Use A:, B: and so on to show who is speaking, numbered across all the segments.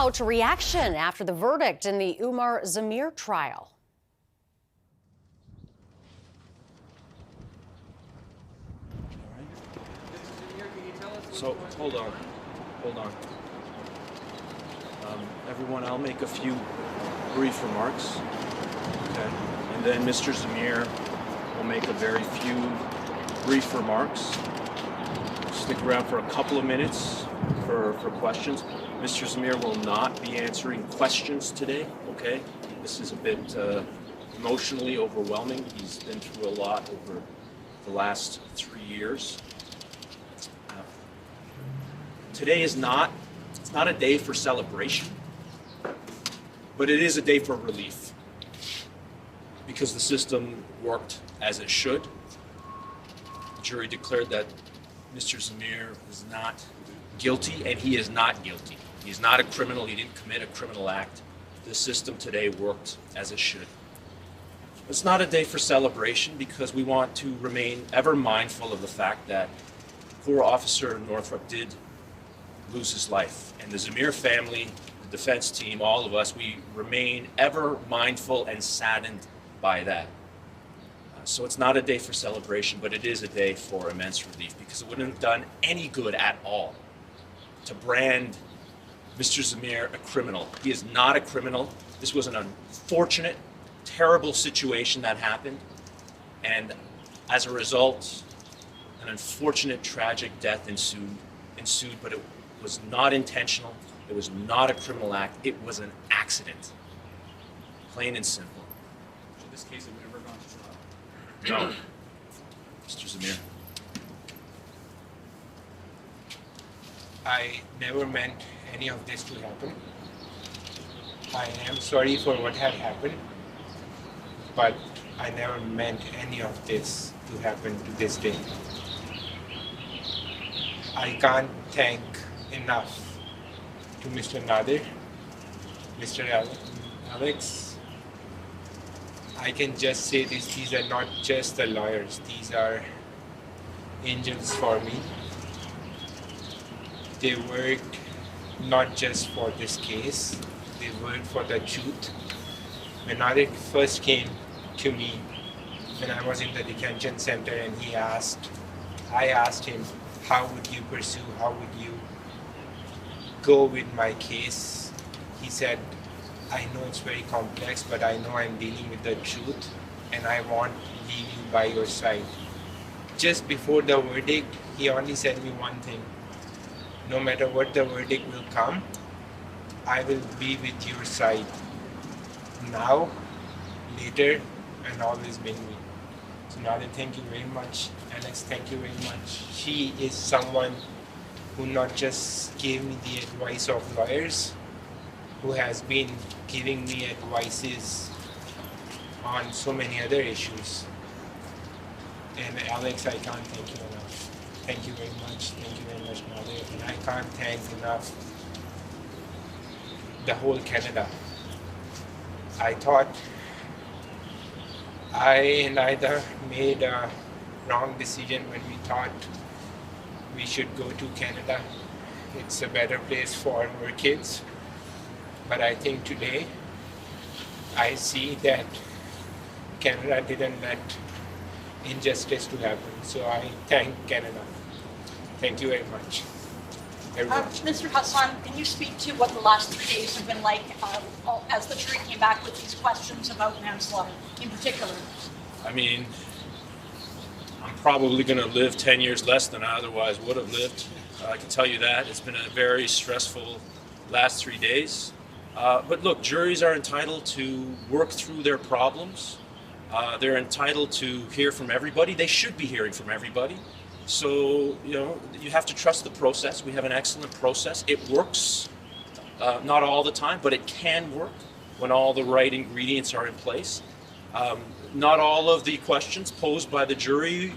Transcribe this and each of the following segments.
A: now to reaction after the verdict in the Umar Zameer trial.
B: So, hold on. Everyone, I'll make a few brief remarks, okay? And then Mr. Zameer will make a very few brief remarks. Stick around for a couple of minutes for questions. Mr. Zameer will not be answering questions today, okay? This is a bit emotionally overwhelming. He's been through a lot over the last 3 years. Today is not a day for celebration, but it is a day for relief because the system worked as it should. The jury declared that Mr. Zameer was not guilty, and he is not guilty. He's not a criminal. He didn't commit a criminal act. The system today worked as it should. It's not a day for celebration because we want to remain ever mindful of the fact that poor officer Northrup did lose his life. And the Zameer family, the defense team, all of us, we remain ever mindful and saddened by that. So it's not a day for celebration, but it is a day for immense relief because it wouldn't have done any good at all to brand Mr. Zameer a criminal. He is not a criminal. This was an unfortunate, terrible situation that happened. And as a result, an unfortunate, tragic death ensued, but it was not intentional. It was not a criminal act. It was an accident. Plain and simple.
C: So this case had never gone to trial?
B: No. Mr. Zameer.
D: I never meant any of this to happen. I am sorry for what had happened, but I never meant any of this to happen to this day. I can't thank enough to Mr. Nadir, Mr. Alex. I can just say this, these are not just the lawyers, these are angels for me. They worked not just for this case, they worked for the truth. When Nadir first came to me, when I was in the detention center and I asked him, how would you pursue, how would you go with my case? He said, I know it's very complex, but I know I'm dealing with the truth and I won't leave you by your side. Just before the verdict, he only said me one thing. No matter what the verdict will come, I will be with your side. Now, later, and always been me. So Nadia, thank you very much. Alex, thank you very much. She is someone who not just gave me the advice of lawyers, who has been giving me advices on so many other issues. And Alex, I can't thank you enough. Thank you very much. Thank you very much, Nadia. And I can't thank enough the whole Canada. I thought I and Ida made a wrong decision when we thought we should go to Canada. It's a better place for our kids. But I think today I see that Canada didn't let injustice to happen. So I thank Canada. Thank you very much.
E: Mr. Hassan, can you speak to what the last 3 days have been like as the jury came back with these questions about manslaughter in particular?
B: I mean, I'm probably going to live 10 years less than I otherwise would have lived. I can tell you that. It's been a very stressful last 3 days. But look, juries are entitled to work through their problems. They're entitled to hear from everybody. They should be hearing from everybody. So, you have to trust the process. We have an excellent process. It works, not all the time, but it can work when all the right ingredients are in place. Not all of the questions posed by the jury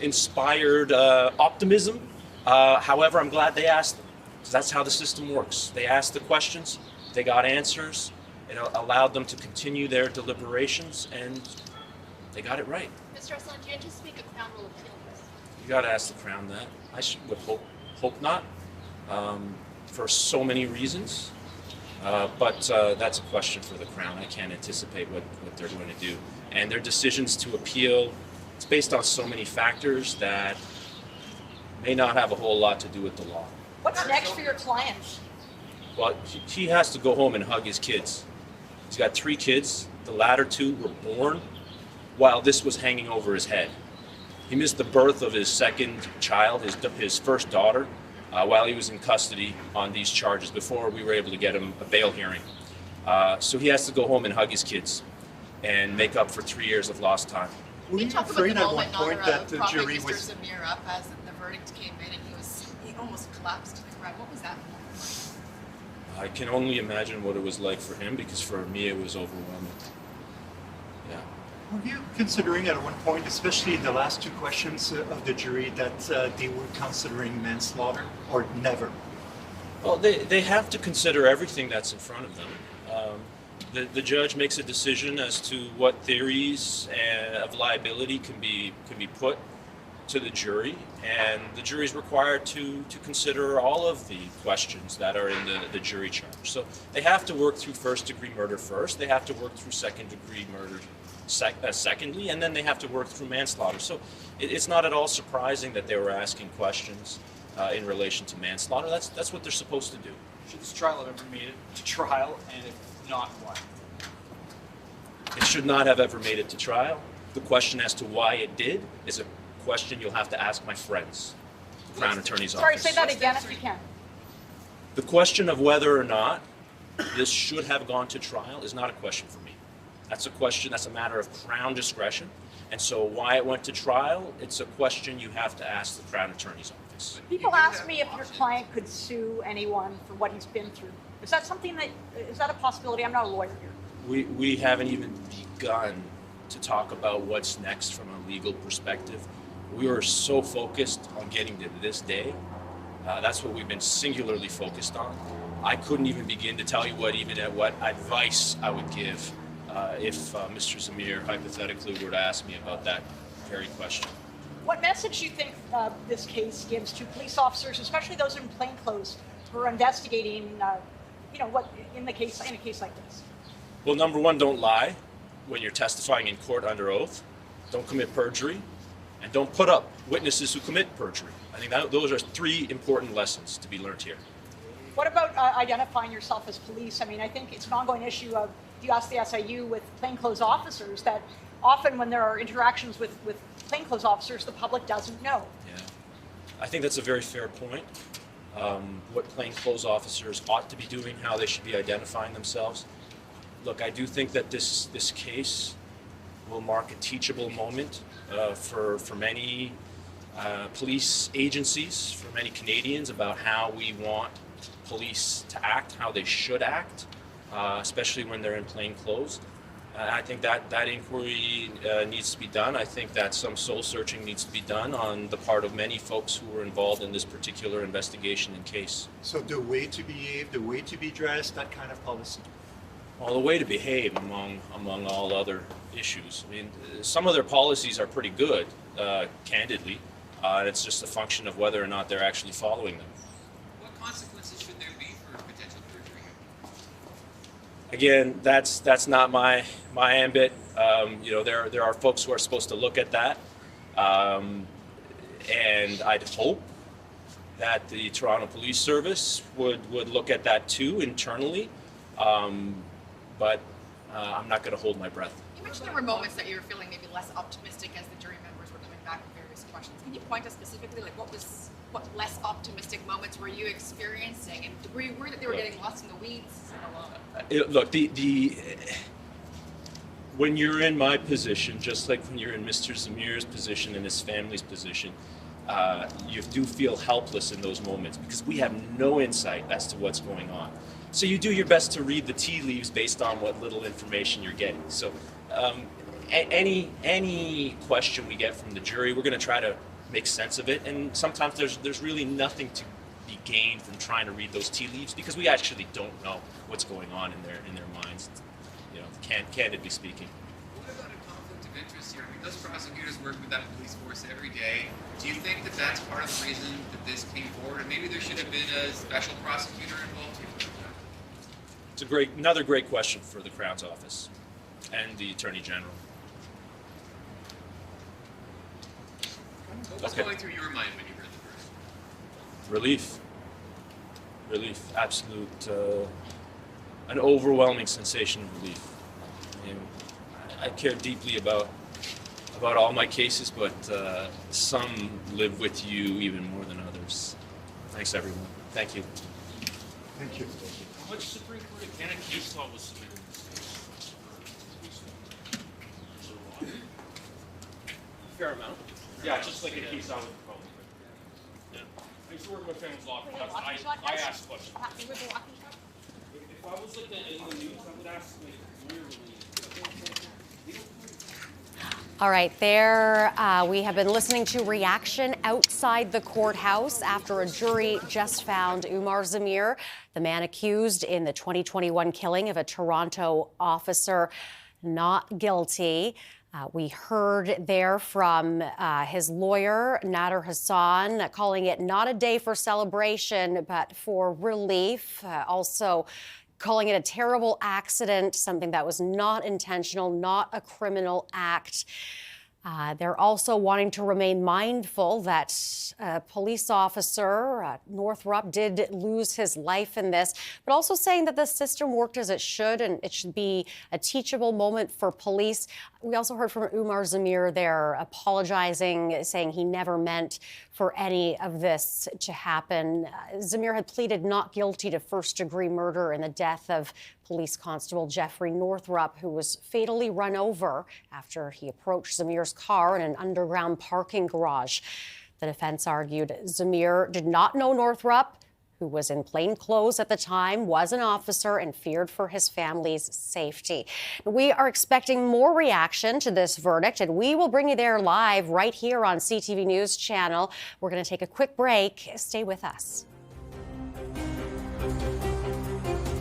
B: inspired optimism. However, I'm glad they asked them, because that's how the system works. They asked the questions, they got answers, it allowed them to continue their deliberations, and they got it right.
F: Mr. Hassan, do you anticipate a Crown will appeal this?
B: You got to ask the Crown that. Would hope not, for so many reasons. But that's a question for the Crown. I can't anticipate what they're going to do. And their decisions to appeal, it's based on so many factors that may not have a whole lot to do with the law.
E: What's next for your client?
B: Well, he has to go home and hug his kids. He's got 3 kids. The latter 2 were born while this was hanging over his head. He missed the birth of his second child, his first daughter, while he was in custody on these charges before we were able to get him a bail hearing. So he has to go home and hug his kids and make up for 3 years of lost time.
G: Were you
F: talk about
G: afraid
F: the
G: at one
F: moment
G: point
F: Northrup
G: that the
F: propping
G: jury
F: Mr.
G: was...
F: Zameer up as the verdict came in, and he almost collapsed to the ground. What was that moment like?
B: I can only imagine what it was like for him, because for me it was overwhelming. Yeah.
G: Were you considering at one point, especially in the last 2 questions of the jury, that they were considering manslaughter, or never?
B: Well, they have to consider everything that's in front of them. The judge makes a decision as to what theories of liability can be put to the jury, and the jury is required to consider all of the questions that are in the jury charge. So they have to work through first-degree murder first, they have to work through second-degree murder secondly, and then they have to work through manslaughter. So it's not at all surprising that they were asking questions in relation to manslaughter. That's what they're supposed to do.
C: Should this trial have ever made it to trial, and if not, why?
B: It should not have ever made it to trial. The question as to why it did is a question you'll have to ask my friends, the Crown Attorney's
E: Sorry,
B: Office.
E: say that again if you can.
B: The question of whether or not this should have gone to trial is not a question for me. That's a matter of Crown discretion. And so why it went to trial, it's a question you have to ask the Crown Attorney's Office.
E: People ask me if your client could sue anyone for what he's been through. Is that a possibility? I'm not a lawyer here.
B: We haven't even begun to talk about what's next from a legal perspective. We were so focused on getting to this day. That's what we've been singularly focused on. I couldn't even begin to tell you what advice I would give if Mr. Zameer hypothetically were to ask me about that very question.
E: What message do you think this case gives to police officers, especially those in plainclothes who are investigating, what in a case like this?
B: Well, number one, don't lie when you're testifying in court under oath. Don't commit perjury, and don't put up witnesses who commit perjury. I think those are 3 important lessons to be learned here.
E: What about identifying yourself as police? I mean, I think it's an ongoing issue of, if you ask the SIU with plainclothes officers, that often when there are interactions with plainclothes officers, the public doesn't know.
B: Yeah, I think that's a very fair point. What plainclothes officers ought to be doing, how they should be identifying themselves. Look, I do think that this case will mark a teachable moment for many police agencies, for many Canadians, about how we want police to act, how they should act, especially when they're in plain clothes. I think that inquiry needs to be done. I think that some soul searching needs to be done on the part of many folks who were involved in this particular investigation and case.
G: So the way to behave, the way to be dressed, that kind of policy?
B: Well, the way to behave among all other issues. I mean, some of their policies are pretty good, candidly. And it's just a function of whether or not they're actually following them.
H: What consequences should there be for potential perjury?
B: Again, that's not my ambit. There are folks who are supposed to look at that, and I'd hope that the Toronto Police Service would look at that too internally. But I'm not going to hold my breath.
F: You mentioned there were moments that you were feeling maybe less optimistic as the jury members were coming back with various questions. Can you point us specifically, like what less optimistic moments were you experiencing, and were you worried that they were getting lost in the weeds?
B: Look, when you're in my position, just like when you're in Mr. Zameer's position and his family's position, you do feel helpless in those moments because we have no insight as to what's going on. So you do your best to read the tea leaves based on what little information you're getting. So any question we get from the jury, we're going to try to make sense of it. And sometimes there's really nothing to be gained from trying to read those tea leaves because we actually don't know what's going on in their minds. Candidly speaking.
H: What about a conflict of interest here? I mean, those prosecutors work with that police force every day. Do you think that that's part of the reason that this came forward? And maybe there should have been a special prosecutor involved here?
B: It's another great question for the Crown's office and the Attorney General.
H: What was
B: Okay.
H: going through your mind when you heard the verdict?
B: Relief, absolute, an overwhelming sensation of relief. You know, I care deeply about all my cases, but some live with you even more than others. Thanks, everyone. Thank you.
G: Thank you.
C: How much Supreme Court of Canada case law was submitted in this case? Was it a lot? Fair amount. Yeah, just like a case I would probably. Yeah. I used to work with my family's law. I asked questions. If I was like in the news, I would ask like lawyer related.
A: All right, there we have been listening to reaction outside the courthouse after a jury just found Umar Zameer, the man accused in the 2021 killing of a Toronto officer, not guilty. We heard there from his lawyer, Nader Hassan, calling it not a day for celebration, but for relief. Also calling it a terrible accident, something that was not intentional, not a criminal act. They're also wanting to remain mindful that a police officer, Northrup, did lose his life in this, but also saying that the system worked as it should and it should be a teachable moment for police. We also heard from Umar Zameer there apologizing, saying he never meant for any of this to happen. Zameer had pleaded not guilty to first-degree murder in the death of Police Constable Jeffrey Northrup, who was fatally run over after he approached Zameer's car in an underground parking garage. The defense argued Zameer did not know Northrup, who was in plain clothes at the time, was an officer and feared for his family's safety. We are expecting more reaction to this verdict, and we will bring you there live right here on CTV News Channel. We're going to take a quick break. Stay with us.